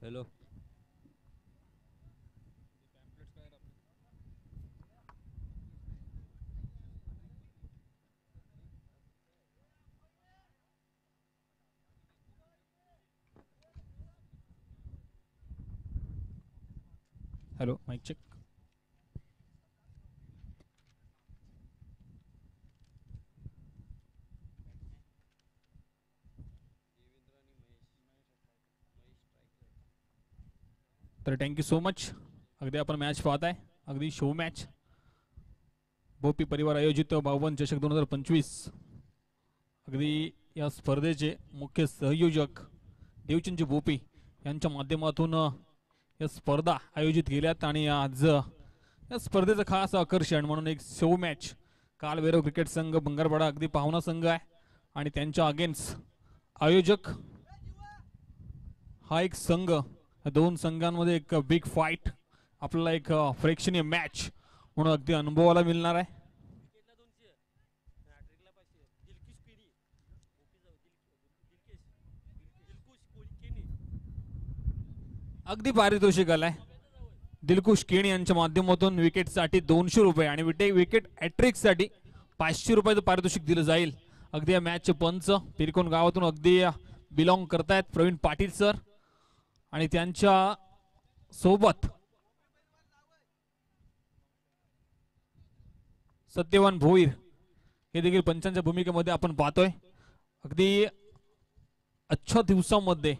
Hello. Hello mike check. तर thank you so much. अगदी आपण मॅच पाहत आहे, अगदी शो मॅच. भोपी परिवार आयोजित बावन चषक 2025. अगदी या स्पर्धेचे मुख्य संयोजक देवचंद भोपी यांच्या माध्यमातून या स्पर्धा आयोजित केल्यात आणि आज या स्पर्धेचं खास आकर्षण म्हणून एक शो मॅच. कालभैरव क्रिकेट संघ बंगारवाडा अगदी पाहुणा संघ आहे आणि त्यांच्या अगेन्स्ट आयोजक हा एक संघ. दोन संघांमध्ये एक बिग फाईट आपल्याला एक प्रेक्षणीय मॅच म्हणून अगदी अनुभवाला मिळणार आहे. अगदी पारितोषिक आलाय दिलखुश केणी यांच्या माध्यमातून विकेटसाठी 200 रुपये आणि विकेट हॅट्रिकसाठी 500 रुपयाचं पारितोषिक दिलं जाईल. अगदी या मॅचचे पंच पिरकोन गावातून अगदी बिलॉंग करतायत प्रवीण पाटील सर आणि त्यांच्या सोबत सत्यवान भोईर हे देखील पंचांच्या भूमिकेमध्ये आपण पाहतोय. अगदी आजच्या दिवसामध्ये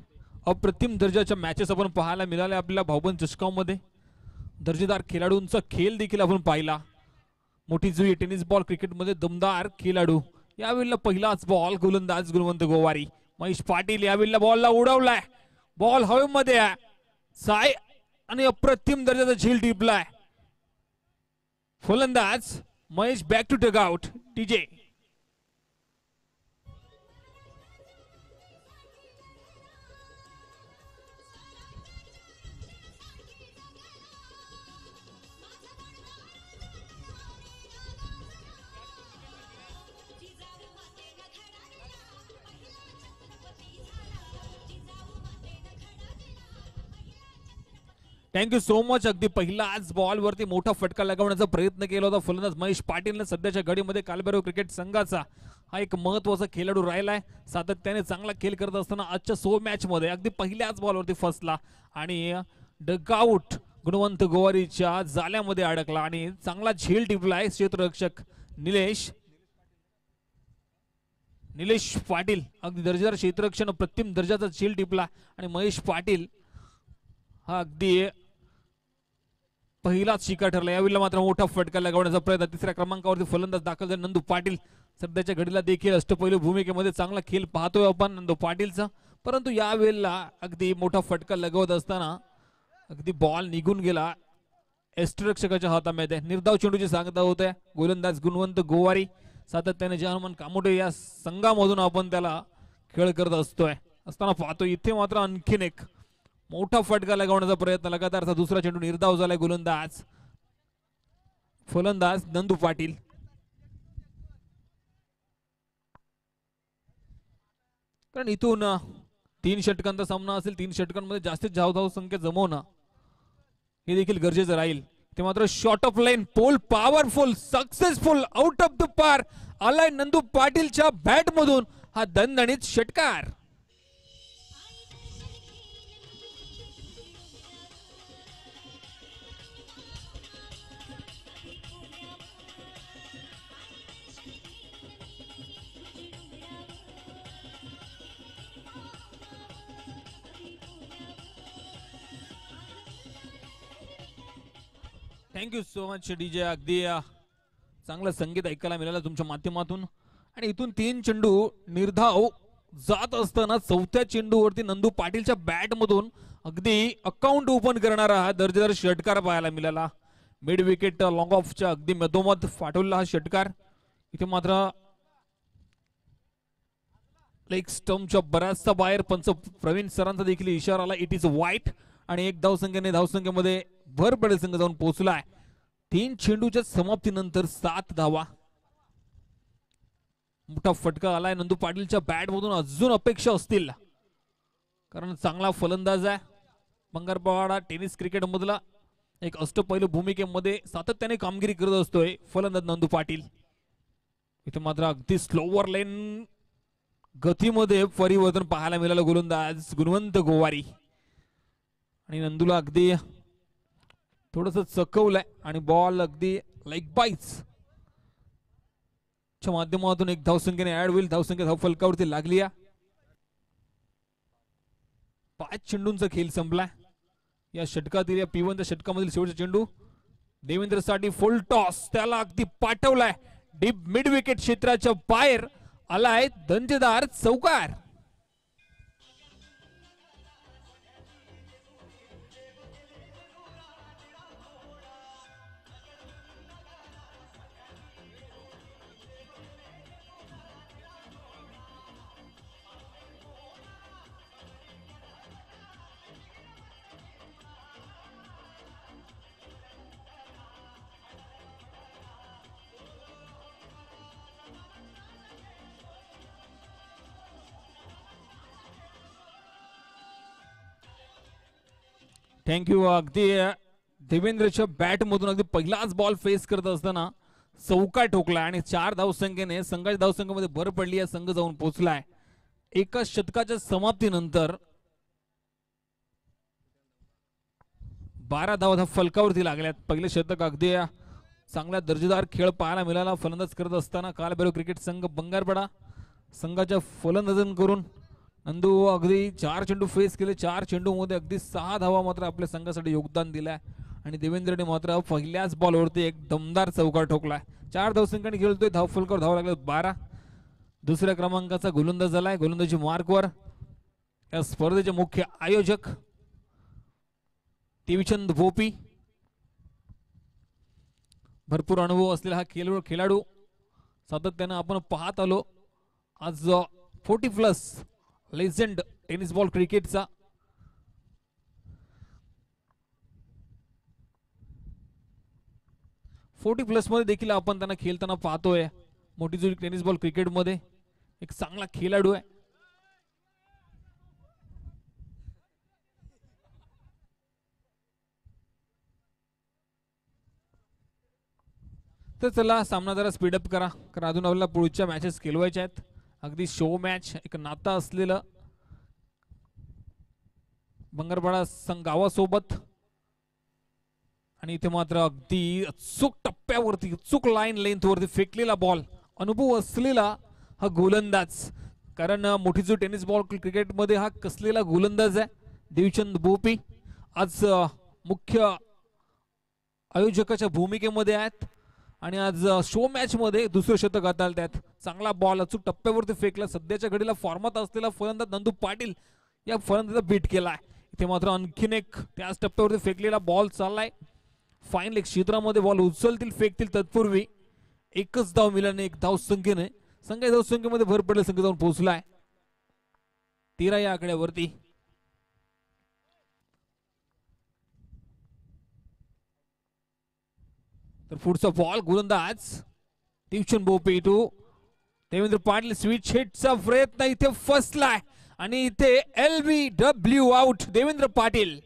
अप्रतिम दर्जाच्या मॅचेस आपण पाहायला मिळाल्या आपल्या भाऊबंद चषकामध्ये. दर्जेदार खेळाडूंचा खेळ देखील आपण पाहिला. मोठी जुई टेनिस बॉल क्रिकेटमध्ये दमदार खेळाडू. यावेळेला पहिलाच बॉल गोलंदाज गुणवंत गोवारी. महेश पाटील यावेळेला बॉलला उडवलाय, बॉल हवेमध्ये आहे साय आणि अप्रतिम दर्जाचा झेल टिपलाय. फलंदाज Mahesh back to take out. DJ thank you so much. अगदी पहिलाच बॉल वरती मोठा फटका लगावण्याचा प्रयत्न केला होता फलंदाज महेश पाटीलने. सध्याच्या घडीमध्ये कालभैरव क्रिकेट संघाचा हा एक महत्वाचा खेळाडू राहिलाय. सातत्याने चांगला खेळ करत असताना आजच्या सो मॅच मध्ये अगदी पहिल्याच बॉलवरती फसला आणि डगआउट गुणवंत गोवारीच्या जाल्यामध्ये अडकला आणि चांगला झेल टिपलाय क्षेत्ररक्षक निलेश पाटील. अगदी दर्जेदार क्षेत्ररक्षण प्रतिम दर्जाचा झेल टिपला आणि महेश पाटील हा अगदी पहिलाच शिकार ठरला. यावेळेला मात्र मोठा फटका लगावण्याचा प्रयत्न. तिसऱ्या क्रमांकावरती फलंदाज दाखल झाले नंदू पाटील. सध्याच्या घडीला देखील अष्टपैलू भूमिकेमध्ये चांगला खेळ पाहतोय आपण नंदू पाटीलचा, परंतु यावेळेला अगदी मोठा फटका लगवत असताना अगदी बॉल निघून गेला यष्टिरक्षकाच्या हातामध्ये. निर्धाव चेंडूची सांगता होते गोलंदाज गुणवंत गोवारी. सातत्याने हनुमान कामोडे या संघामधून आपण त्याला खेळ करत असताना पाहतो. इथे मात्र आणखीन एक मोठा फटका लगावण्याचा प्रयत्न. लगातारचा दुसरा चेंडू निर्धाव झालाय. गोलंदाज फलंदाज नंदू पाटील. कारण इथून 3 षटकांचा सामना असेल, 3 षटकांमध्ये जास्तीत धाव संख्या जमवणं हे देखील गरजेचं राहील. ते मात्र short of line pole powerful successful out of the पार आलाय नंदू पाटीलच्या बॅट मधून हा दणदणीत षटकार. Thank you so much DJ. अगदी चांगलं संगीत ऐकायला मिळालं तुमच्या माध्यमातून. आणि इथून 3 चेंडू निर्धाव जात असताना चौथ्या चेंडूवरती नंदू पाटीलच्या बॅट मधून अगदी अकाउंट ओपन करणारा हा दर्जेदार षटकार पाहायला मिळाला. मिड विकेट लॉंग ऑफच्या अगदी मधोमध फाटवला हा षटकार. इथे मात्र लेग स्टंपच्या बऱ्याचसा बाहेर पंच प्रवीण सरांचा देखील इशारा आला. इट इज वाईट आणि एक धावसंख्येने धावसंख्येमध्ये भर पडेल संघ जाऊन पोहोचलाय. 3 चेंडूच्या समाप्तीनंतर 7 धावा. मोठा फटका आलाय नंदू पाटीलच्या बॅट मधून. अजून अपेक्षा असतील कारण चांगला फलंदाज आहे. बंगारपाडा टेनिस क्रिकेट मधला एक अष्टपैलू भूमिकेमध्ये सातत्याने कामगिरी करत असतोय फलंदाज नंदू पाटील. इथे मात्र अगदी स्लोवर लेन गतीमध्ये परिवर्तन पाहायला मिळालं गोलंदाज गुणवंत गोवारी. आणि नंदूला अगदी थोडस चकवलंय आणि बॉल अगदी लाईक बाईट्स च्या माध्यमातून एक धावसंख्येने ऍड होईल. धावसंख्या धावफलकावरती लागली. 5 चेंडूंचा खेळ संपला या षटकातील. या P1च्या षटकामधील शेवटचा चेंडू देवेंद्र साठी फुल टॉस, त्याला अगदी पाठवलाय डीप मिड विकेट क्षेत्राच्या बाहेर आलाय दंजेदार चौकार. थँक्यू. अगदी देवेंद्रच्या बॅट मधून अगदी पहिलाच बॉल फेस करत असताना चौका ठोकला आणि 4 धावसंख्येने संघाच्या धावसंख्येमध्ये भर पडली. या संघ जाऊन पोहोचलाय. एका षटकाच्या समाप्तीनंतर 12 धावा फलकावरती लागल्यात. पहिले षटक अगदी चांगला दर्जेदार खेळ पाहायला मिळाला फलंदाज करत असताना कालभैरव क्रिकेट संघ बंगारपाडा संघाच्या फलंदाजांकडून. नंदू अगदी 4 चेंडू फेस केले. 4 चेंडू मध्ये अगदी 6 धावा मात्र आपल्या संघासाठी योगदान दिलाय. आणि देवेंद्रने मात्र पहिल्याच बॉलवरती एक दमदार चौकार ठोकलाय. 4 धावसंख्येने खेळतोय. धावफलकावर धावा लागले 12. दुसऱ्या क्रमांकाचा गोलंदाज झालाय. गोलंदाजी मार्कवर या स्पर्धेचे मुख्य आयोजक देवीचंद भोपी. भरपूर अनुभव असलेला हा खेळाडू सातत्याने आपण पाहत आलो. आज 40+ लेजेंड टेनिस बॉल क्रिकेटचा मध्ये देखील आपण त्यांना खेळताना पाहतोय. मोठीजुरी टेनिस बॉल क्रिकेट मध्ये एक चांगला खेळाडू आहे. तर चला सामना जरा स्पीडअप करा, कारण अजून आपल्याला पुढच्या मॅचेस खेळवायच्या आहेत. अगदी शो मॅच, एक नाता असलेलं बंगारपाडा गावासोबत. आणि इथे मात्र अगदी अचूक टप्प्यावरती अचूक लाईन लेंथवरती फेकलेला बॉल. अनुभव असलेला हा गोलंदाज, कारण मोठीजूर टेनिस बॉल क्रिकेट मध्ये हा कसलेला गोलंदाज आहे देवचंद बोपी. आज मुख्य आयोजकाच्या भूमिकेमध्ये आहेत आणि आज शो मॅच मध्ये दुसरं शतक हाताळत आहेत. चांगला बॉल अचूक टप्प्यावरती फेकला. सध्याच्या घडीला फॉर्मात असलेला फलंदाज नंदू पाटील या फलंदाजाचा बीट केलाय. इथे मात्र आणखीन एक त्याच टप्प्यावरती फेकलेला बॉल चाललाय. फाईन लेग क्षेत्रामध्ये बॉल उचलतील फेकतील तत्पूर्वी एकच धाव मिळाल्याने एक धाव संख्येने संघाच्या धावसंख्येमध्ये भर पडले. संघ जाऊन पोहोचलाय 13 या आकड्यावरती. तर पुढचा बॉल गोलंदाज देवचंद बोपे टू देवेंद्र पाटील. स्विच हिटचा प्रयत्न इथे फसलाय आणि इथे LBW आउट देवेंद्र पाटील.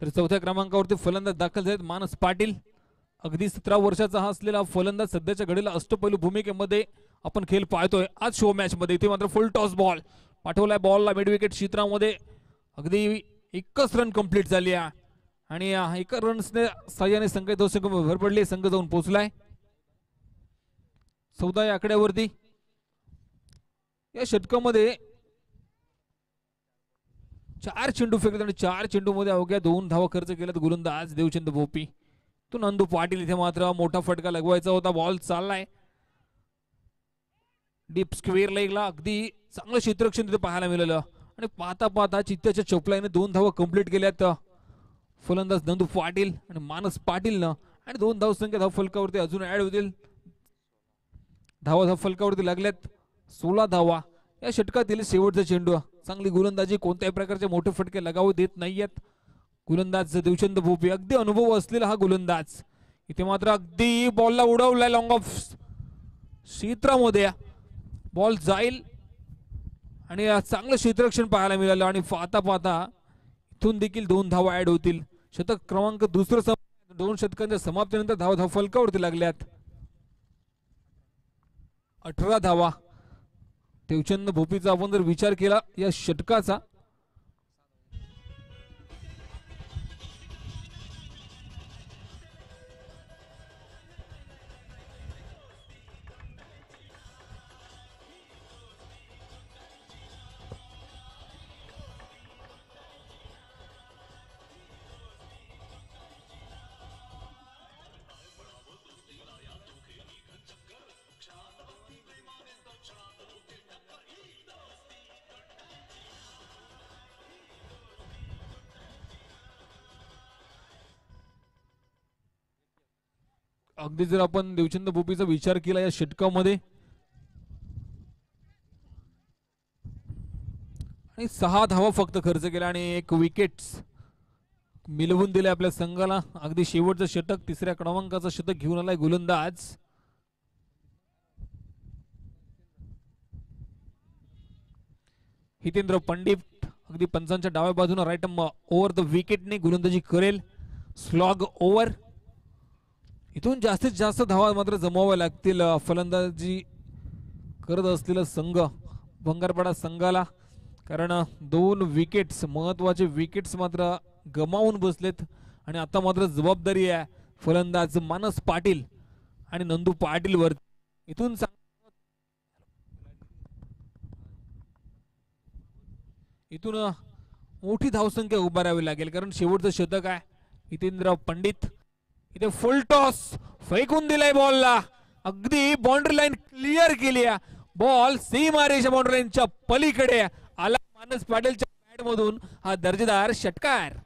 तर चौथ्या क्रमांकावरती फलंदाज दाखल झालेत मानस पाटील. अगदी 17 वर्षाचा हा असलेला फलंदाज सध्याच्या घडीला अष्टपैलू भूमिकेमध्ये आपण खेळ पाहतोय आज शो मॅच मध्ये. इथे मात्र फुल टॉस बॉल पाठवलाय. बॉलला मिड विकेट क्षेत्रामध्ये अगदी एकच रन कंप्लीट झाली आहे आणि एका रन्सने साह्याने संघ धावसंख्येमध्ये भर पडली. संघ जाऊन पोहोचलाय 14 या आकड्यावरती. या षटकामध्ये 4 चेंडू फेकले आणि 4 चेंडू मध्ये अवघ्या 2 धावा खर्च केल्यात गोलंदाज देवचंद भोपी. तो नंदू पाटील. इथे मात्र मोठा फटका लगवायचा होता. बॉल चाललाय डीप स्क्वेअर लेगला. अगदी चांगलं क्षेत्ररक्षण तिथे पाहायला मिळालं आणि पाहता पाहता चित्त्याच्या चपलाईने 2 धावा कंप्लीट केल्यात फलंदाज नंदू पाटील आणि मानस पाटील न आणि 2 धावसंख्या धाव फलकावरती अजून ऍड होतील. धावा फलकावरती लागल्यात 16 धावा. या षटकातील शेवटचा चेंडू. चांगली गोलंदाजी, कोणत्याही प्रकारचे मोठे फटके लगावू देत नाहीयेत गोलंदाज देवचंद भोपी. अगदी अनुभव असलेला हा गोलंदाज. इथे मात्र अगदी बॉलला उडवलाय लॉंग ऑफ क्षेत्रामध्ये. बॉल जाईल आणि चांगलं क्षेत्ररक्षण पाहायला मिळालं आणि पाहता पाहता इथून देखील 2 धावा ऍड होतील. शतक क्रमांक दुसरं 2 षटकांच्या समाप्तीनंतर धाव फलकावरती लागल्यात. 18 धावा. देवचंद भोपीचा आपण जर विचार केला या षटकाचा, अगदी जर आपण देवचंद भोपीचा विचार केला या षटकामध्ये आणि 6 धावा फक्त खर्च केला आणि 1 विकेट मिळवून दिले आपल्या संघाला. अगदी शेवटचं षटक, 3ऱ्या क्रमांकाचं षटक घेऊन आलाय गोलंदाज. हितेंद्र पंडित अगदी पंचांच्या डाव्या बाजूने राईट ओव्हर द विकेटने गोलंदाजी करेल. Slog over. इथून जास्तीत जास्त धावा मात्र जमवाव्या लागतील फलंदाजी करत असलेला संघ भंगारपाडा संघाला, कारण 2 विकेट्स, महत्वाचे विकेट्स मात्र गमावून बसलेत आणि आता मात्र जबाबदारी आहे फलंदाज मानस पाटील आणि नंदू पाटील वर. इथून मोठी धावसंख्या उभारावी लागेल कारण शेवटचं शतक आहे. हितेंद्र पंडित इथे फुल टॉस फेकून दिलाय बॉलला. अगदी बाउंड्री लाईन क्लिअर केली. बॉल सीमारेषा बाउंड्री लाईनच्या पलीकडे आला. मानस पाटीलच्या बॅट मधून हा दर्जेदार षटकार.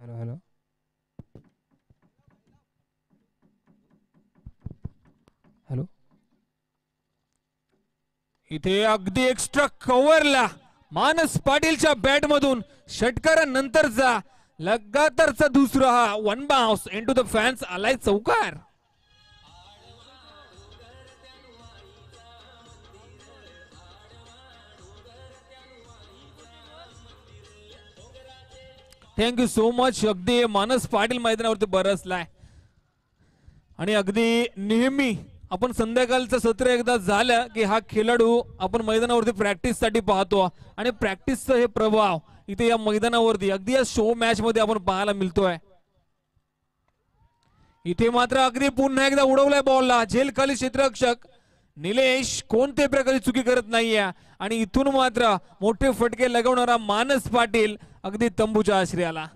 Hello hello hello. इथे अगदी एक्स्ट्रा कव्हरला मानस पाटीलच्या बॅट मधून षटकारानंतरचा लगातारचा दुसरा हा 1 बाउन्स इनटू द फॅन्स आलाय चौकार. Thank you so much. अगदी मानस पाटील मैदानावरती बरसलाय आणि अगदी नेहमी आपण संध्याकाळचं सत्र एकदा झालं की हा खेळाडू आपण मैदानावरती प्रॅक्टिस साठी पाहतो आणि प्रॅक्टिसचा हे प्रभाव इथे या मैदानावरती अगदी या शो मॅच मध्ये आपण पाहायला मिळतोय. इथे मात्र अगदी पुन्हा एकदा उडवलाय बॉलला. झेल खाली क्षेत्ररक्षक निलेश कोणते प्रकारे चुकी करत नाहीये आणि इथून मात्र मोठे फटके लगवणारा मानस पाटील अगदी तंबूच्या आश्रयाला.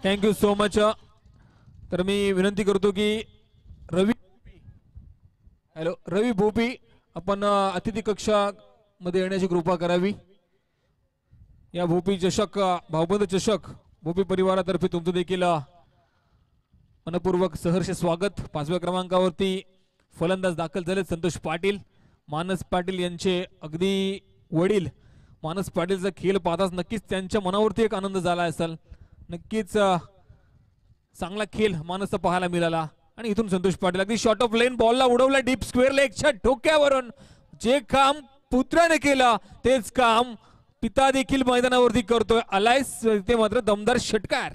Thank you so much. तर मी विनंती करतो की रवी भोपी आपण अतिथी कक्षा मध्ये येण्याची कृपा करावी. या भोपी चषक भाऊबंद चषक भोपी परिवारातर्फे तुमचं देखील मनपूर्वक सहर्ष स्वागत. 5व्या क्रमांकावरती फलंदाज दाखल झाले संतोष पाटील. मानस पाटील यांचे अगदी वडील. मानस पाटीलचा खेळ पाहताच नक्कीच त्यांच्या मनावरती एक आनंद झाला असेल. नक्कीच चांगला खेळ मानसचा पाहायला मिळाला. आणि इथून संतोष पाटील अगदी शॉर्ट ऑफ लेन बॉलला उडवला डीप स्क्वेअर लेगच्या डोक्यावरून. जे काम पुत्राने केलं तेच काम पिता देखील मैदानावरती करतोय. आलायस ते मात्र दमदार षटकार.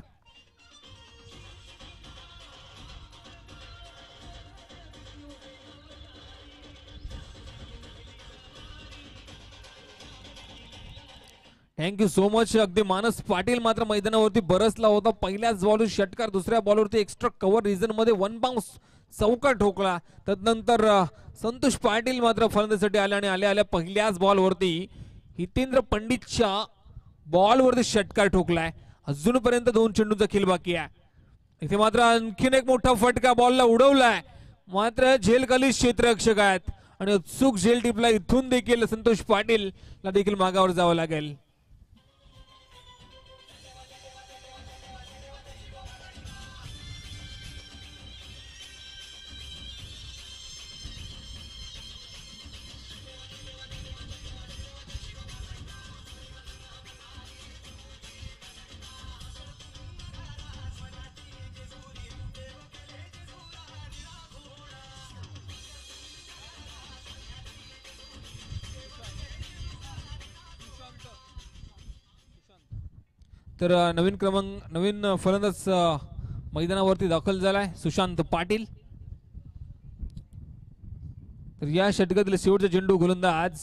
Thank you so much. अगदी मानस पाटील मात्र मैदानावरती बरसला होता. पहिल्याच बॉलवर षटकार, दुसऱ्या बॉलवरती एक्स्ट्रा कव्हर रिझन मध्ये वन बाउन्स चौका ठोकला. तदनंतर संतोष पाटील मात्र फलंदाजीसाठी आले आणि आल्या आल्या पहिल्याच बॉलवरती हितेंद्र पंडितच्या बॉलवरती षटकार ठोकलाय. अजूनपर्यंत 2 चेंडूंचा खेळ बाकी आहे. इथे मात्र आणखीन एक मोठा फटका बॉलला उडवलाय. मात्र झेलखाली क्षेत्ररक्षक आहेत आणि उत्सुक झेल टिपला. इथून देखील संतोष पाटील ला देखील मागावर जावं लागेल. तर नवीन फलंदाज मैदानावरती दाखल झालाय सुशांत पाटील. तर या षटकातील शेवटचा चेंडू गोलंदाज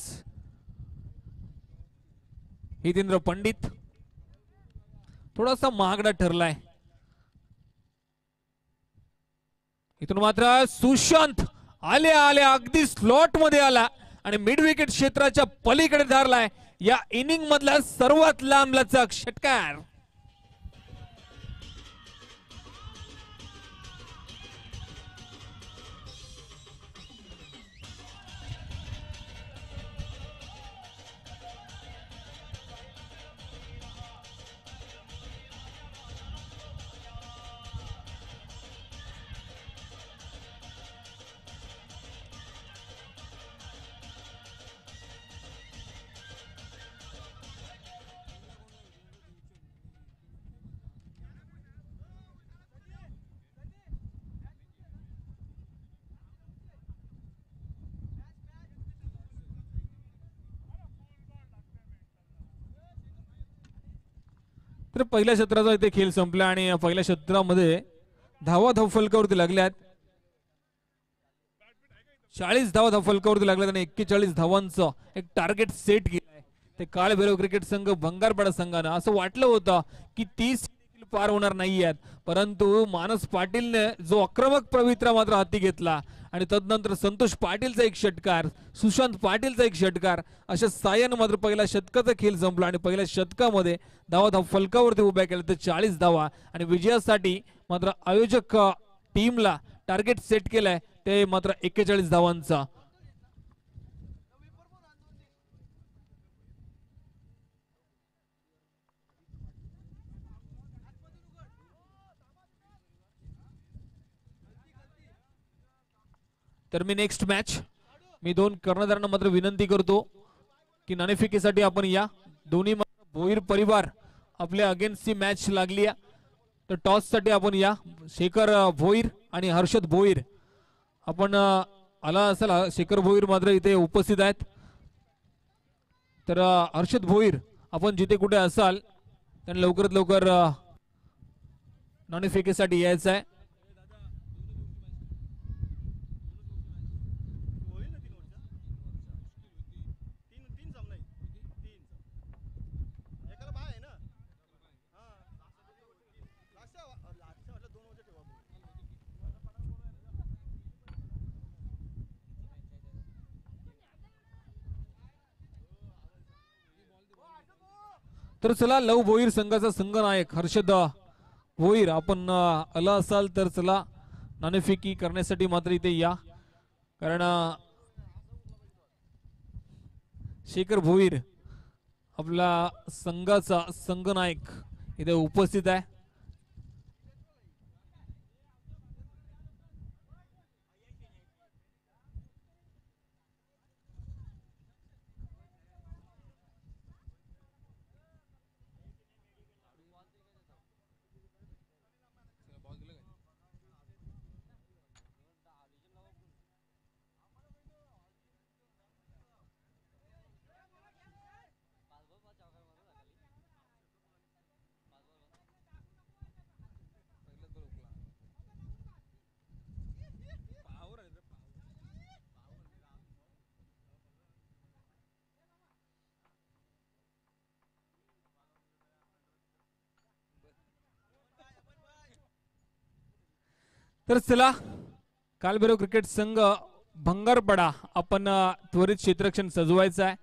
हितेंद्र पंडित. थोडासा महागडा ठरलाय. इथून मात्र सुशांत आले अगदी स्लॉट मध्ये आला आणि मिड विकेट क्षेत्राच्या पलीकडे धरलाय. या इनिंग मधला सर्वात लांब लचक षटकार. तर पहिल्या क्षेत्राचा इथे खेळ संपला आणि पहिल्या क्षेत्रामध्ये धावा फलकावरती लागल्यात. 40 धावा फलकावरती लागल्यात आणि 41 धावांचं एक टार्गेट सेट केलंय. ते काळभैरव क्रिकेट संघ भंगारपाडा संघानं. असं वाटलं होतं की 30 पार होणार नाहीयेत, परंतु मानस पाटीलने जो आक्रमक पवित्रा मात्र हाती घेतला आणि तदनंतर संतोष पाटीलचा एक षटकार, सुशांत पाटीलचा एक षटकार, अशा साह्यानं मात्र पहिल्या शतकाचा खेळ संपला आणि पहिल्या शतकामध्ये धावा फलकावरती उभ्या केल्या तर 40 धावा आणि विजयासाठी मात्र आयोजक टीमला टार्गेट सेट केलाय ते मात्र 41 धावांचा. तर मी नेक्स्ट मॅच मी 2 कर्णधारांना मात्र विनंती करतो की नाणेफेकीसाठी आपण या. दोन्ही भोईर परिवार आपल्या अगेन्स्ट ची मॅच लागली आहे तर टॉस साठी आपण या. शेखर भोईर आणि हर्षद भोईर आपण आला असेल. शेखर भोईर मात्र इथे उपस्थित आहेत. तर हर्षद भोईर आपण जिथे कुठे असाल त्यांना लवकरात लवकर नाणेफेकीसाठी यायचं आहे. तर चला लव भोईर संघाचा संघनायक हर्षद भोईर आपण आला असाल तर चला नाणेफेकी करण्यासाठी मात्र इथे या. कारण शेखर भोईर आपला संघाचा संघनायक इथे उपस्थित आहे. तर चला कालभैरव क्रिकेट संघ भंगारपडा आपण त्वरित क्षेत्ररक्षण सजवायचं आहे,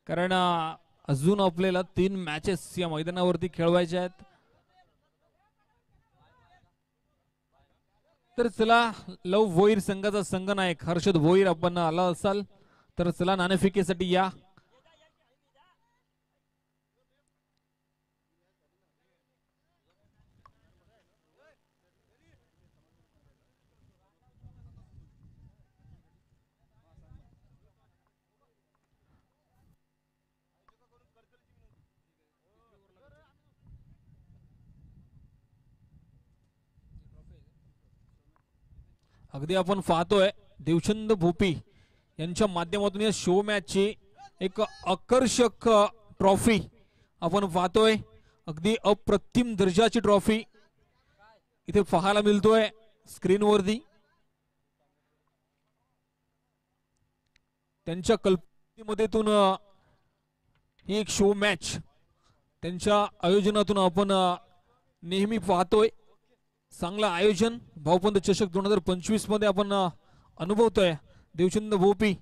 कारण अजून आपल्याला 3 मॅचेस या मैदानावरती खेळवायच्या आहेत. तर चला लव भोईर संघाचा संघनायक हर्षद भोईर आपण आला असाल तर चला नाणेफेकीसाठी या. अगदी आपण पाहतोय देवचंद भोपी यांच्या माध्यमातून या शो मॅचची एक आकर्षक ट्रॉफी आपण पाहतोय. अगदी अप्रतिम दर्जाची ट्रॉफी इथे पाहायला मिळतोय स्क्रीनवरती. त्यांच्या कल्पनेमध्येतून ही एक शो मॅच त्यांच्या आयोजनातून आपण नेहमी पाहतोय. चांगलं आयोजन भाऊपंत चषक 2025 मध्ये आपण अनुभवतोय. देवचंद भोपी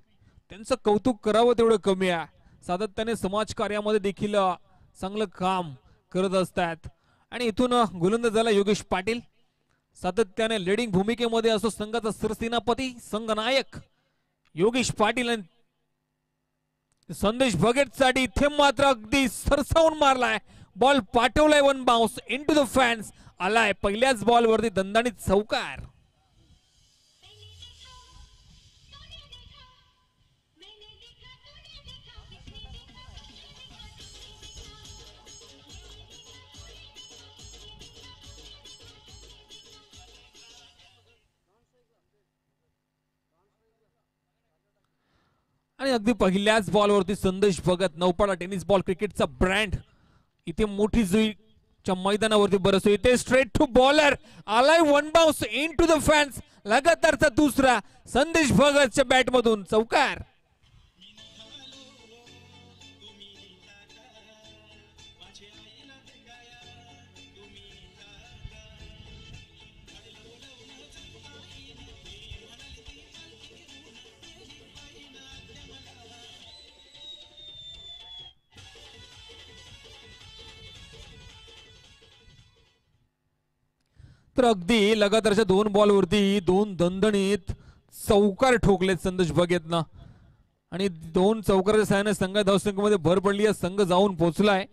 त्यांचं कौतुक करावं तेवढं कमी आहे. सातत्याने समाजकार्यामध्ये देखील चांगलं काम करत असतात. आणि इथून गोलंदाजाला योगेश पाटील सातत्याने लीडिंग भूमिकेमध्ये असतो. संघाचा सरसेनापती संघनायक योगेश पाटील आणि संदेश भगत साठी इथे मात्र अगदी सरसावून मारलाय. बॉल पाठवलाय one bounce into the fans. आलाय पहिल्याच बॉल वरती दणदणीत चौकार. आणि अगदी पहिल्याच बॉलवरती संदेश भगत नौपाडा टेनिस बॉल क्रिकेटचा ब्रँड इथे मोठी जुईच्या मैदानावरती बरसतो. इथे स्ट्रेट टू बॉलर आलाय one bounce into the fans. लगातारचा दुसरा संदेश भगतच्या बॅट मधून चौकार. तर अगदी लगातारच्या 2 बॉलवरती 2 दणदणीत चौकार ठोकलेत संदेश भगतनं. आणि 2 चौकाराच्या सहाय्याने संघ धावसंख्येमध्ये भर पडली आहे. संघ जाऊन पोहोचलाय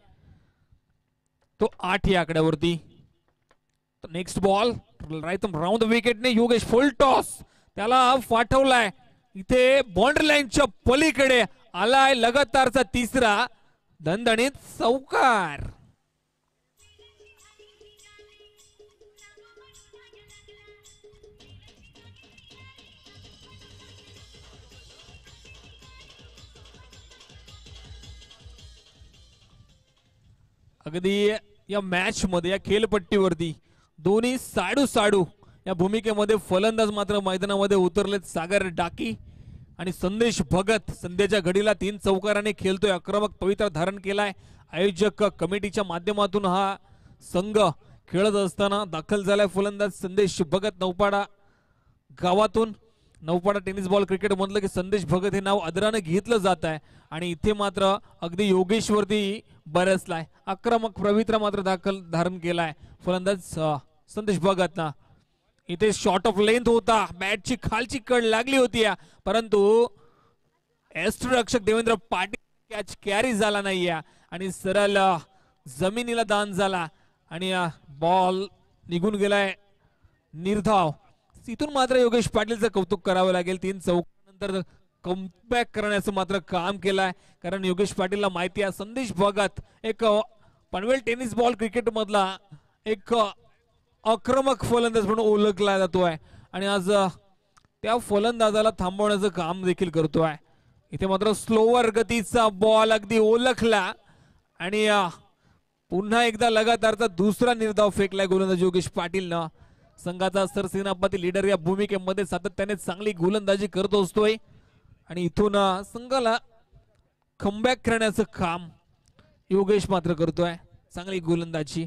तो 8 या आकड्यावरती. नेक्स्ट बॉल राऊंड द विकेटने योगेश फुल टॉस त्याला पाठवलाय. इथे बाउंड्री लाईनच्या पलीकडे आलाय लगातारचा तिसरा दणदणीत चौकार. अगदी या मॅच मध्ये या खेळपट्टीवरती दोन्ही साडू साडू या भूमिकेमध्ये फलंदाज मात्र मैदानामध्ये उतरलेत. सागर डाकी आणि संदेश भगत संध्याच्या घडीला 3 चौकाराने खेळतोय. आक्रमक पवित्रा धारण केलाय. आयोजक कमिटीच्या माध्यमातून हा संघ खेळत असताना दाखल झालाय फलंदाज संदेश भगत नौपाडा गावातून. नौपाडा टेनिस बॉल क्रिकेट मधलं की संदेश भगत हे नाव आदराने घेतलं जात आहे. आणि इथे मात्र अगदी योगेशवरती बरसलाय. आक्रमक पवित्रा मात्र धारण केलाय फलंदाज संदेश भगत ना. इथे शॉट ऑफ लेंथ होता. बॅटची खालची कड लागली होती परंतु रक्षक देवेंद्र पाटील कॅच कॅरी झाला नाही आणि सरळ जमिनीला दान झाला आणि बॉल निघून गेलाय निर्धाव. इथून मात्र योगेश पाटीलचं कौतुक करावं लागेल. 3 चौकारानंतर कमबॅक करण्याचं मात्र काम केलंय. कारण योगेश पाटीलला माहिती आहे संदेश भगत एक पनवेल टेनिस बॉल क्रिकेट मधला एक आक्रमक फलंदाज म्हणून ओळखला जातोय आणि आज त्या फलंदाजाला थांबवण्याचं काम देखील करतोय. इथे मात्र स्लोवर गतीचा बॉल अगदी ओळखला आणि पुन्हा एकदा लगातारचा दुसरा निर्धाव फेकलाय गोलंदाज योगेश पाटीलनं. संघाचा सरसेनापती लीडर या भूमिकेमध्ये सातत्याने चांगली गोलंदाजी करत असतोय आणि इथून संघाला कमबॅक करण्याचं काम योगेश मात्र करतोय. चांगली गोलंदाजी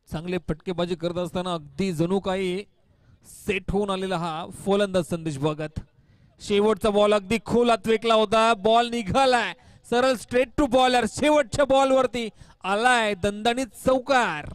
चांगले फटकेबाजी करत असताना अगदी जणू काही सेट होऊन आलेला हा फलंदाज संदेश भगत. शेवटचा बॉल अगदी खोलात फेकला होता, बॉल निघालाय सरळ स्ट्रेट टू बॉलर. शेवटच्या बॉल वरती आलाय दणदणीत चौकार.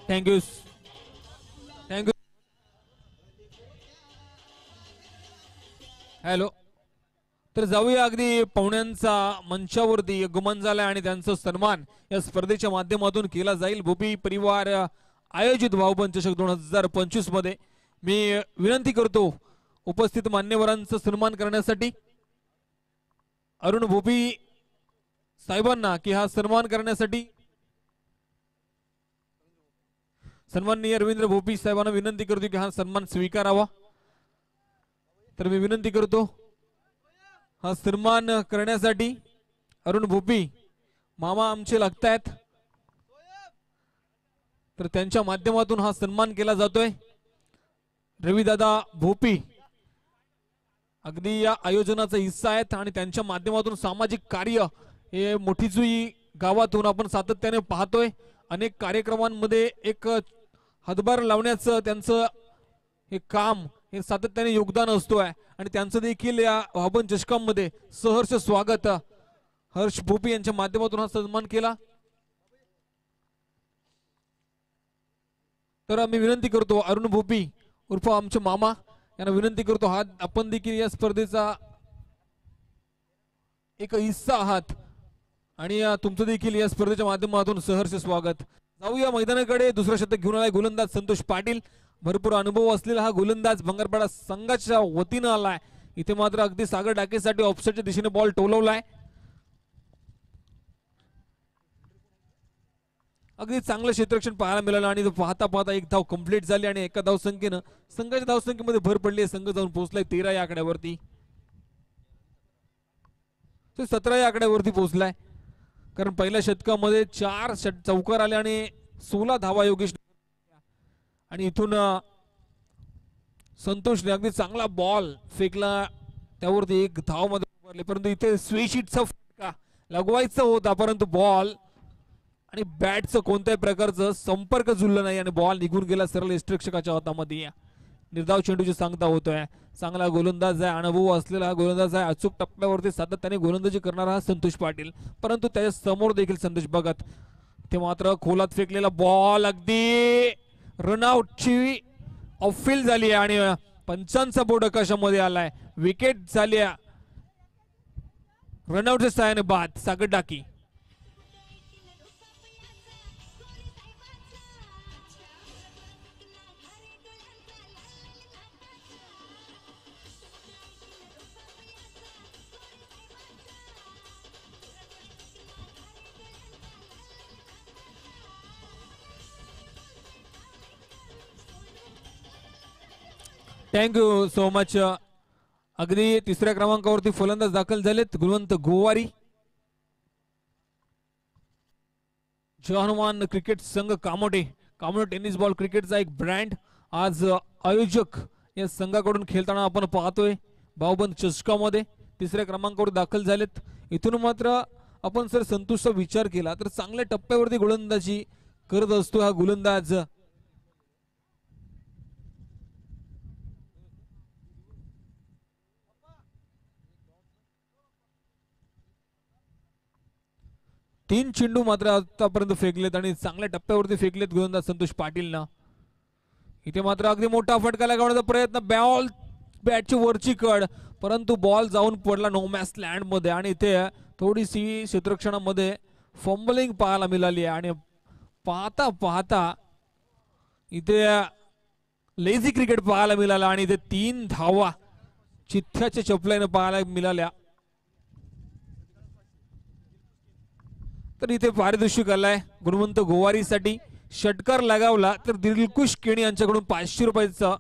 Thank you thank you. हॅलो, तर जाऊया अगदी पाहुण्यांचा मंचावरती आगमन झालाय आणि त्यांचा सन्मान या स्पर्धेच्या माध्यमातून केला जाईल. भोपी परिवार आयोजित भाऊबंद चषक 2025 मध्ये मी विनंती करतो उपस्थित मान्यवरांचा सन्मान करण्यासाठी अरुण भोपी साहेबांना की हा सन्मान करण्यासाठी सन्माननीय रवींद्र भोपी साहेबांना विनंती करतो की हा सन्मान स्वीकारावा. तर मी विनंती करतो हा सन्मान करण्यासाठी अरुण भोपी मामा आमचे लागतायत, तर त्यांच्या माध्यमातून हा सन्मान केला जातोय. रविदादा भोपी अगदी या आयोजनाचा हिस्सा आहेत आणि त्यांच्या माध्यमातून सामाजिक कार्य हे मोठीजुई गावातून आपण सातत्याने पाहतोय. अनेक कार्यक्रमांमध्ये एक हातभार लावण्याचं त्यांचं हे काम हे सातत्याने योगदान असतोय आणि त्यांचं देखील या भाऊबंद चषकामध्ये सहर्ष स्वागत. हर्ष भोपी यांच्या माध्यमातून हा सन्मान केला. तर आम्ही विनंती करतो अरुण भोपी उर्फ आमचे मामा यांना विनंती करतो, हा आपण देखील या स्पर्धेचा एक हिस्सा आहात आणि तुमचं देखील या स्पर्धेच्या माध्यमातून सहर्ष स्वागत. जाऊया मैदानाकडे. दुसरा शतक घेऊन आलाय गोलंदाज संतोष पाटील. भरपूर अनुभव असलेला हा गोलंदाज भंगारपाडा संघाच्या वतीनं आलाय. इथे मात्र अगदी सागर डाकेसाठी ऑफसाईडच्या दिशेने बॉल टोलवलाय. अगदी चांगलं क्षेत्ररक्षण पाहायला मिळालं आणि पाहता पाहता एक धाव कंप्लीट झाली आणि एका धावसंख्येनं संघाच्या धावसंख्येमध्ये भर पडली. संघ जाऊन पोहोचलाय 13 या आकड्यावरती, 17 या आकड्यावरती पोहोचलाय. कारण पहिल्या शतकामध्ये 4 चौकार आले आणि 16 धावा योगेश आणि इथून संतोषने अगदी चांगला बॉल फेकला, त्यावरती एक धाव मध्ये उभारले. परंतु इथे स्वीशीटचा फटका लगवायचा होता परंतु बॉल आणि बॅटचं कोणत्याही प्रकारचं संपर्क जुळला नाही आणि बॉल निघून गेला सरळ यष्टिरक्षकाच्या हातामध्ये. निर्धाव चेंडूची सांगता होतोय. चांगला गोलंदाज आहे, अनुभव असलेला गोलंदाज आहे. अचूक टप्प्यावरती सातत्याने गोलंदाजी करणारा हा संतोष पाटील. परंतु त्याच्या समोर देखील संदेश भगत. ते मात्र खोलात फेकलेला बॉल अगदी रनआउटची ऑफिल झाली आणि पंचांचा बोर्ड आकाशामध्ये आलाय. विकेट झाली रनआउटच्या सहाय्याने बाद. Sagar Daki. Thank you so much. अगदी तिसऱ्या क्रमांकावरती फलंदाज दाखल झालेत गुणवंत गोवारी. हनुमान क्रिकेट संघ कामोटे टेनिस बॉल क्रिकेटचा एक ब्रँड आज आयोजक या संघाकडून खेळताना आपण पाहतोय. भाऊबंद चषकामध्ये तिसऱ्या क्रमांकावर दाखल झालेत. इथून मात्र आपण सर संतोषचा विचार केला तर चांगल्या टप्प्यावरती गोलंदाजी करत असतो हा गोलंदाज. तीन चेंडू मात्र आतापर्यंत फेकलेत आणि चांगल्या टप्प्यावरती फेकलेत गोलंदाज संतोष पाटीलना. इथे मात्र अगदी मोठा फटका लगावण्याचा प्रयत्न, बॉल बॅटची वरची कड परंतु बॉल जाऊन पडला नो मॅच लँड मध्ये आणि इथे थोडीशी क्षेत्ररक्षणामध्ये फंबलिंग पाहायला मिळाली आणि पाहता पाहता इथे लेझी क्रिकेट पाहायला मिळाला आणि इथे 3 धावा चिठ्ठ्याच्या चपल्याने पाहायला मिळाल्या. तर इथे पारितोषिक आलाय गुणवंत गोवारीसाठी. षटकार लगावला तर दिलखुश केणी यांच्याकडून 500 रुपयाचं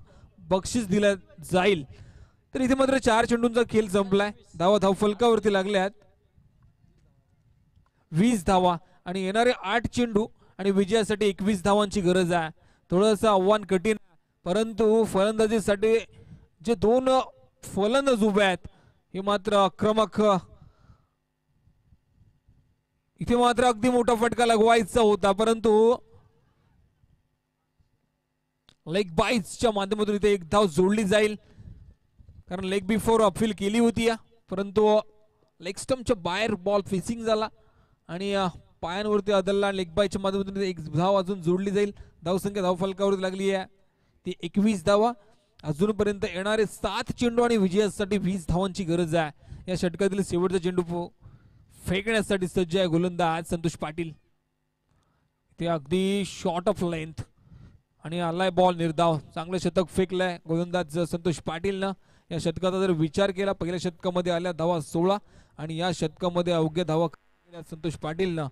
बक्षीस दिलं जाईल. तर इथे मात्र 4 चेंडूंचा खेळ संपलाय. धाव फलकावरती लागल्यात. 20 धावा आणि येणारे 8 चेंडू आणि विजयासाठी 21 धावांची गरज आहे. थोडंसं आव्हान कठीण, परंतु फलंदाजीसाठी जे दोन फलंदाज उभे आहेत हे मात्र आक्रमक. इथे मात्र अगदी मोठा फटका लगवायचा होता, परंतु लेग बाईट्सच्या माध्यमातून इथे एक धाव जोडली जाईल, कारण लेग बिफोर अपील केली होती परंतु लेग स्टंपच्या बाहेर बॉल फिसिंग झाला आणि पायांवरती आदळला. लेग बाईटच्या माध्यमातून एक धाव अजून जोडली जाईल. धावसंख्या धावफलकावरती लागली आहे ती 21 धावा. अजूनपर्यंत येणारे 7 चेंडू आणि विजयासाठी 20 धावांची गरज आहे. या षटकातील शेवटचा चेंडू फेकण्यासाठी सज्ज आहे गोलंदाज संतोष पाटील. ते अगदी शॉर्ट ऑफ लेंथ आणि आलाय बॉल निर्धाव. चांगलं शतक फेकलंय गोलंदाज संतोष पाटीलनं. या शतकाचा जर विचार केला, पहिल्या शतकामध्ये आल्या धावा 16 आणि या शतकामध्ये अवघ्या धावा संतोष पाटीलनं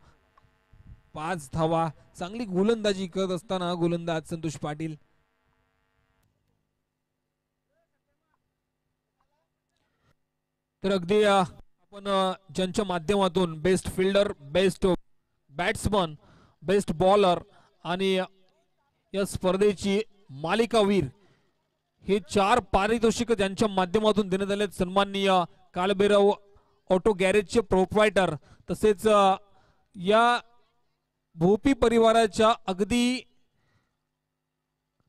5 धावा. चांगली गोलंदाजी करत असताना गोलंदाज संतोष पाटील. तर अगदी आपण ज्यांच्या माध्यमातून best fielder, best batsman, best bowler आणि या स्पर्धेची मालिकावीर हे 4 पारितोषिक ज्यांच्या माध्यमातून देण्यात आले. सन्माननीय कालभैरव ऑटो गॅरेजचे प्रोप्रायटर तसेच या भोपी परिवाराच्या अगदी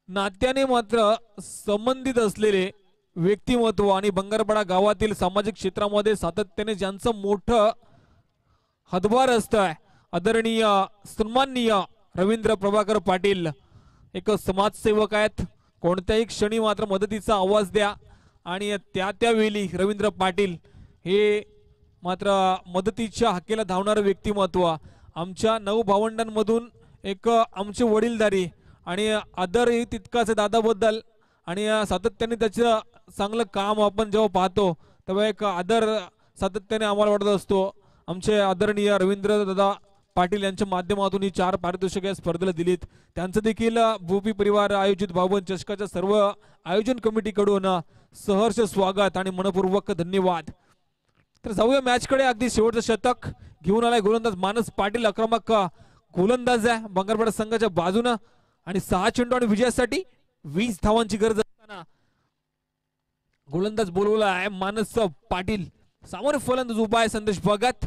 नात्याने मात्र संबंधित असलेले व्यक्तिमत्व आणि बंगारपाडा गावातील सामाजिक क्षेत्रामध्ये सातत्याने ज्यांचं मोठं हातभार असतं, आदरणीय सन्माननीय रवींद्र प्रभाकर पाटील एक समाजसेवक आहेत. कोणत्याही क्षणी मात्र मदतीचा आवाज द्या आणि त्यावेळी रवींद्र पाटील हे मात्र मदतीच्या हाकेला धावणारं व्यक्तिमत्व. आमच्या 9 भावंडांमधून एक आमचे वडीलधारी आणि आदरही तितकाच दादाबद्दल आणि सातत्याने त्याचं चांगलं काम आपण जेव्हा पाहतो तेव्हा एक आदर सातत्याने आम्हाला वाटत असतो. आमचे आदरणीय रवींद्र दादा पाटील यांच्या माध्यमातून ही 4 पारितोषिके स्पर्धेला दिलीत. त्यांचं देखील भोपी परिवार आयोजित भावबंद चषकाच्या सर्व आयोजन कमिटीकडून सहर्ष स्वागत आणि मनपूर्वक धन्यवाद. तर जाऊया मॅच कडे. अगदी शेवटचं शतक घेऊन आलाय गोलंदाज मानस पाटील. आक्रमक गोलंदाज आहे बंगारपाडा संघाच्या बाजूनं आणि 6 चेंडू आणि विजयासाठी 20 धावांची गरज असताना गोलंदाज बोलवला आहे मानस पाटील. सामोरे फलंदाज उभा आहे संदेश भगत.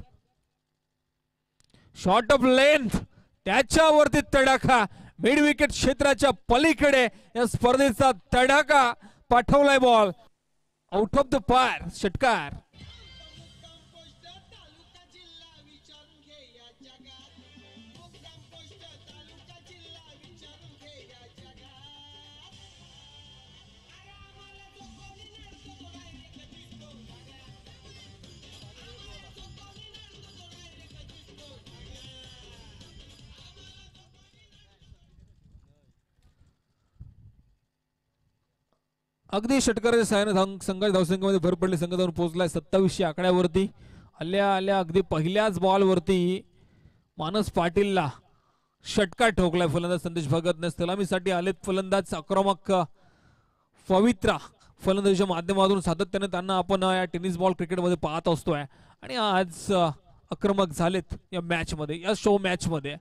शॉर्ट ऑफ लेंथ त्याच्यावरती तडाखा. मिड विकेट क्षेत्राच्या पलीकडे या स्पर्धेचा तडाखा पाठवलाय बॉल आउट ऑफ द पार. षटकार. अगदी षटकाराच्या सहाय्याने संघाच्या धावसंख्येमध्ये भर पडली. संघ जाऊन पोहोचलाय 2700 आकड्यावरती. आल्या आल्या अगदी पहिल्याच बॉलवरती मानस पाटीलला षटकार ठोकलाय फलंदाज संदेश भगतने. सलामीसाठी आलेत फलंदाज आक्रमक पवित्रा. फलंदाजीच्या माध्यमातून सातत्याने त्यांना आपण या टेनिस बॉल क्रिकेटमध्ये पाहत असतोय आणि आज आक्रमक झालेत या मॅच मध्ये, या शो मॅच मध्ये.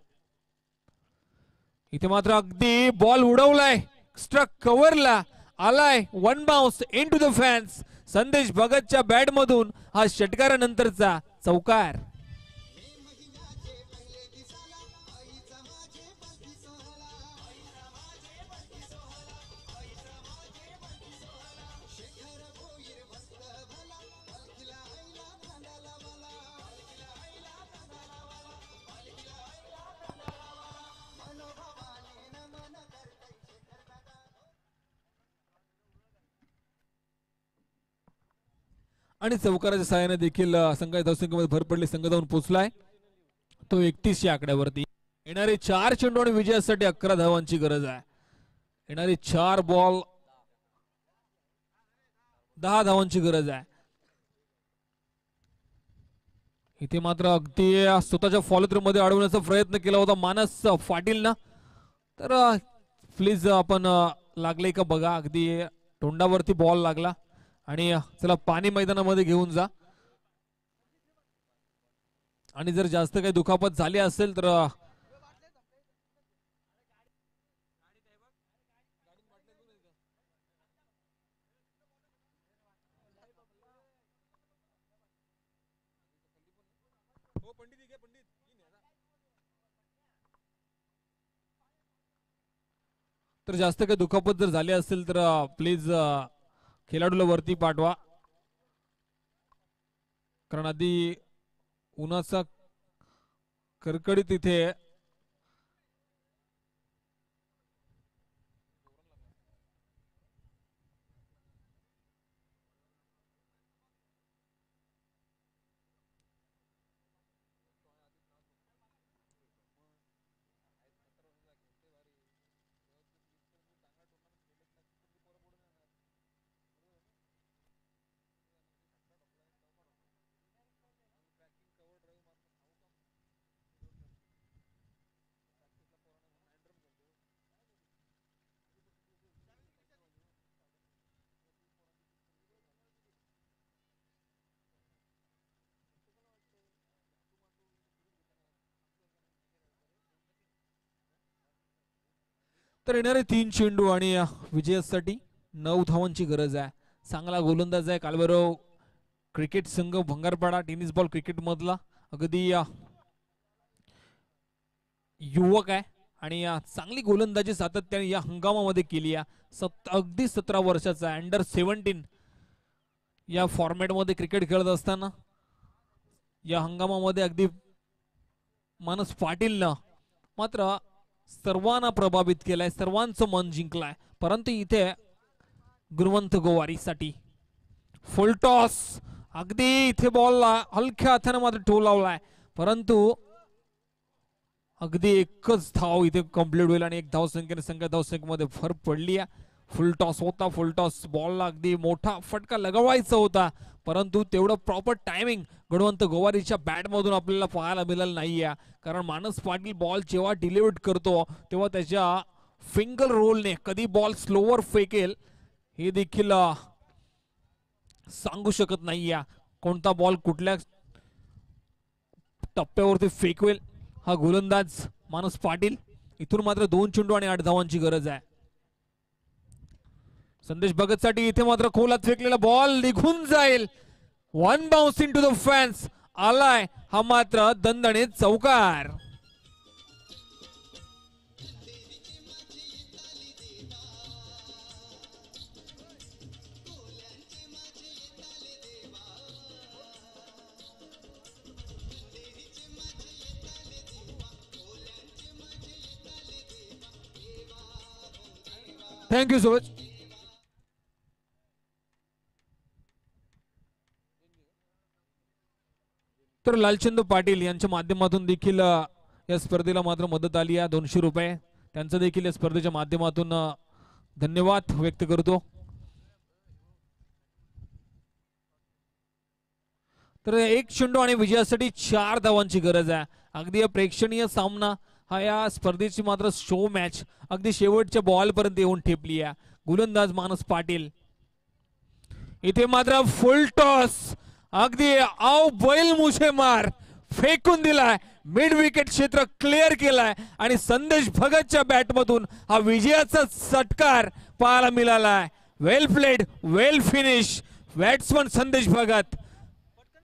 इथे मात्र अगदी बॉल उडवलाय, स्ट्रक कव्हरला आलाय. 1 bounce into the fans. Sandesh भगतच्या बॅट मधून हा षटकारानंतरचा चौकार. आणि चौकाराच्या सहाय्याने देखील संघाच्या धावसंख्येमध्ये भर पडली. संघ जाऊन पोहोचलाय तो 3100 आकड्यावरती. येणारे 4 चेंडू आणि विजयासाठी 11 धावांची गरज आहे. येणारे 4 बॉल 10 धावांची गरज आहे. इथे मात्र अगदी स्वतःच्या फॉलो थ्रू मध्ये अडवण्याचा प्रयत्न केला होता मानस पाटीलनं. तर प्लीज आपण लागले का बघा. अगदी तोंडावरती बॉल लागला आणि चला पाणी मैदानामध्ये घेऊन जा. आणि जर जास्त काही दुखापत झाली असेल तर जास्त काही दुखापत जर झाली असेल तर प्लीज खेळाडूला वरती पाठवा, कारण आधी उन्हाचा कडकडीत इथे तर येणारे 3 चेंडू आणि विजयासाठी 9 धावांची गरज आहे. चांगला गोलंदाज आहे काल्वेरो क्रिकेट संघ भंगारपाडा टेनिस बॉल क्रिकेट मधला, अगदी युवक आहे आणि चांगली गोलंदाजी सातत्याने या हंगामामध्ये केली आहे. अगदी 17 वर्षाचा आहे, अंडर 17 या फॉर्मॅट मध्ये क्रिकेट खेळत असताना या हंगामामध्ये अगदी मानस पाटीलनं मात्र सर्वांना प्रभावित केलाय, सर्वांचं मन जिंकलाय. परंतु इथे गुणवंत गोवारीसाठी फुल टॉस, अगदी इथे बॉलला हलक्या हाताने मात्र टो लावलाय, परंतु अगदी एकच धाव इथे कंप्लीट होईल आणि एक धावसंख्येने संख्या धावसंख्येमध्ये भर पडली आहे. फुल टॉस होता, फुल टॉस बॉलला अगदी मोठा फटका लगावायचा होता, परंतु तेवढं प्रॉपर टायमिंग गुणवंत गोवारीच्या बॅटमधून आपल्याला पाहायला मिळालं नाहीये. कारण मानस पाटील बॉल जेव्हा डिलिव्हर करतो तेव्हा त्याच्या फिंगर रोलने कधी बॉल स्लोवर फेकेल हे देखील सांगू शकत नाहीये. कोणता बॉल कुठल्या टप्प्यावरती फेकवेल हा गोलंदाज मानस पाटील. इथून मात्र 2 चेंडू आणि 8 धावांची गरज आहे. संदेश भगत साठी इथे मात्र खोलात फेकलेला बॉल निघून जाईल. 1 bounce into the fans आलाय हा मात्र दणदणीत चौकार. Thank you so much. तर लालचंद पाटील यांच्या माध्यमातून देखील या स्पर्धेला मात्र मदत आली आहे. 200 रुपये त्यांचं देखील या स्पर्धेच्या माध्यमातून धन्यवाद व्यक्त करतो. तर 1 चेंडू आणि विजयासाठी 4 धावांची गरज आहे. अगदी प्रेक्षणीय सामना हा या स्पर्धेची मात्र शो मॅच अगदी शेवटच्या बॉल पर्यंत येऊन ठेपली आहे. गोलंदाज मानस पाटील इथे मात्र फुल टॉस, अगदी आओ बैल मुझे मार फेकून दिलाय, मिड विकेट क्षेत्र क्लिअर केलाय आणि संदेश भगतच्या बॅटमधून हा विजयाचा षटकार पाहायला मिळालाय. वेल प्लेड, वेल फिनिश बॅट्समन संदेश भगत.